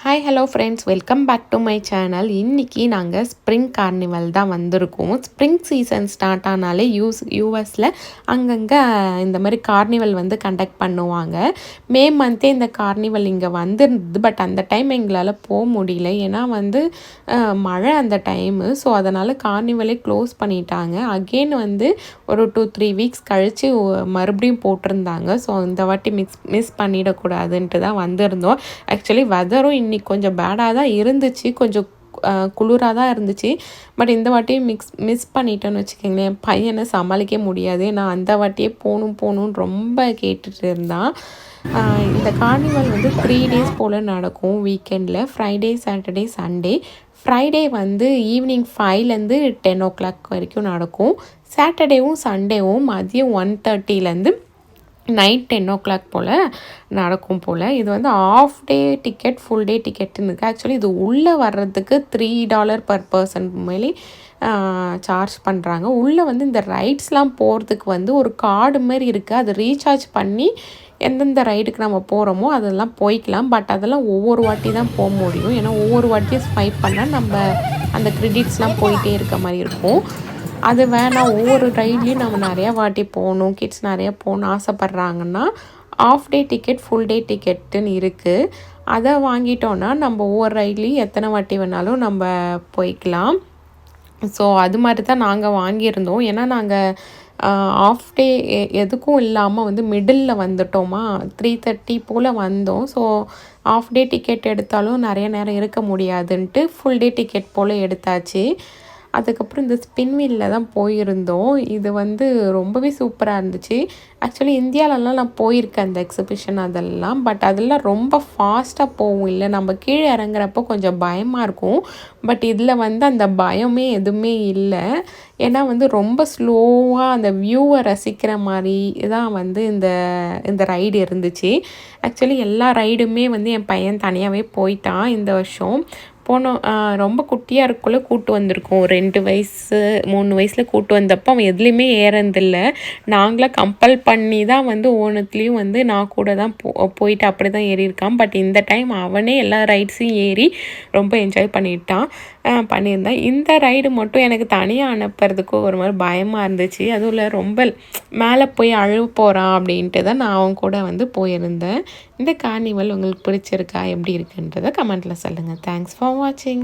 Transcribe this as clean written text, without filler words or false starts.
Hi hello friends, welcome back to my channel. இன்றைக்கி நாங்கள் spring carnival தான் வந்திருக்கோம். ஸ்ப்ரிங் சீசன் ஸ்டார்ட் ஆனாலே யூஎஸில் அங்கங்கே இந்த மாதிரி கார்னிவல் வந்து கண்டக்ட் பண்ணுவாங்க. மே மந்த்தே இந்த கார்னிவல் இங்கே வந்துருந்தது. பட் அந்த டைம் எங்களால் போக முடியல, ஏன்னா வந்து மழை அந்த டைமு. ஸோ அதனால் கார்னிவலே க்ளோஸ் பண்ணிட்டாங்க. அகெயின் வந்து ஒரு 2-3 வீக்ஸ் கழித்து மறுபடியும் போட்டிருந்தாங்க. ஸோ இந்த வாட்டி மிஸ் பண்ணிடக்கூடாதுன்ட்டு தான் வந்திருந்தோம். ஆக்சுவலி வெதரும் இன்னைக்கு கொஞ்சம் பேடாக தான் இருந்துச்சு, கொஞ்சம் குளிராக தான் இருந்துச்சு. பட் இந்த வாட்டியே மிஸ் பண்ணிட்டோன்னு வச்சுக்கோங்களேன். பையனை சமாளிக்க முடியாது. நான் அந்த வாட்டியே போகணுன்னு ரொம்ப கேட்டுட்டு இருந்தான். இந்த கார்னிவல் வந்து 3 டேஸ் போல் நடக்கும் வீக்கெண்டில். Friday, Saturday, Sunday. ஃப்ரைடே வந்து ஈவினிங் 5லேருந்து 10 o'clock வரைக்கும் நடக்கும். சாட்டர்டேவும் சண்டேவும் மதியம் 1:30லேருந்து நைட் 10 o'clock போல் நடக்கும் போல். இது வந்து half day ticket, full day டிக்கெட்டுன்னு இருக்குது. ஆக்சுவலி இது உள்ளே வர்றதுக்கு $3 பர் பர்சன் மேலே சார்ஜ் பண்ணுறாங்க. உள்ளே வந்து இந்த ரைட்ஸ்லாம் போகிறதுக்கு வந்து ஒரு கார்டு மாதிரி இருக்குது. அது ரீசார்ஜ் பண்ணி எந்தெந்த ரைடுக்கு நம்ம போகிறோமோ அதெல்லாம் போய்க்கலாம். பட் அதெல்லாம் ஒவ்வொரு வாட்டி தான் போக முடியும். ஏன்னா ஒவ்வொரு வாட்டியும் ஸ்வைப் பண்ணால் நம்ம அந்த கிரெடிட்ஸ்லாம் போயிட்டே இருக்க மாதிரி இருக்கும். அது வேணாம், ஒவ்வொரு ரைட்லேயும் நம்ம நிறையா வாட்டி போகணும், கிட்ஸ் நிறையா போகணுன்னு ஆசைப்பட்றாங்கன்னா half day ticket, full day டிக்கெட்டுன்னு இருக்குது. அதை வாங்கிட்டோன்னா நம்ம ஒவ்வொரு ரைட்லேயும் எத்தனை வாட்டி வேணாலும் நம்ம போய்க்கலாம். ஸோ அது மாதிரி தான் நாங்கள் வாங்கியிருந்தோம். ஏன்னா நாங்கள் ஆஃப் டே எதுக்கும் இல்லாமல் வந்து மிடில் வந்துட்டோமா, 3:30 போல் வந்தோம். ஸோ ஆஃப் டே டிக்கெட் எடுத்தாலும் நிறைய நேரம் இருக்க முடியாதுன்ட்டு ஃபுல் டே டிக்கெட் போல் எடுத்தாச்சு. அதுக்கப்புறம் இந்த ஸ்பின் வீலில் தான் போயிருந்தோம். இது வந்து ரொம்பவே சூப்பராக இருந்துச்சு. ஆக்சுவலி இந்தியாவிலலாம் நான் போயிருக்கேன் அந்த எக்ஸிபிஷன் அதெல்லாம். பட் அதெல்லாம் ரொம்ப ஃபாஸ்ட்டாக போகும், இல்லை நம்ம கீழே இறங்குறப்போ கொஞ்சம் பயமாக இருக்கும். பட் இதில் வந்து அந்த பயமே எதுவுமே இல்லை. ஏன்னா வந்து ரொம்ப ஸ்லோவாக அந்த வியூவை ரசிக்கிற மாதிரி தான் வந்து இந்த ரைடு இருந்துச்சு. ஆக்சுவலி எல்லா ரைடுமே வந்து என் பையன் தனியாகவே போயிட்டான் இந்த வருஷம். போனோம், ரொம்ப குட்டியாக இருக்குள்ளே கூட்டு வந்திருக்கோம். 2 வயசு 3 வயசில் கூட்டு வந்தப்போ அவன் எதுலேயுமே ஏறதில்லை. நாங்களாம் கம்பல் பண்ணி தான் வந்து ஒவ்வொன்றுத்துலேயும் வந்து நான் கூட தான் போயிட்டு அப்படி தான் ஏறியிருக்கான். பட் இந்த டைம் அவனே எல்லா ரைட்ஸையும் ஏறி ரொம்ப என்ஜாய் பண்ணியிருந்தான். இந்த ரைடு மட்டும் எனக்கு தனியாக அனுப்புறதுக்கு ஒரு மாதிரி பயமாக இருந்துச்சு. அதுவும் இல்லை, ரொம்ப மேலே போய் அழுவ போகிறான் அப்படின்ட்டு தான் நான் அவன் கூட வந்து போயிருந்தேன். இந்த கார்னிவல் உங்களுக்கு பிடிச்சிருக்கா, எப்படி இருக்குன்றதை கமெண்ட்டில் சொல்லுங்கள். தேங்க்ஸ் ஃபார் வாட்சிங்.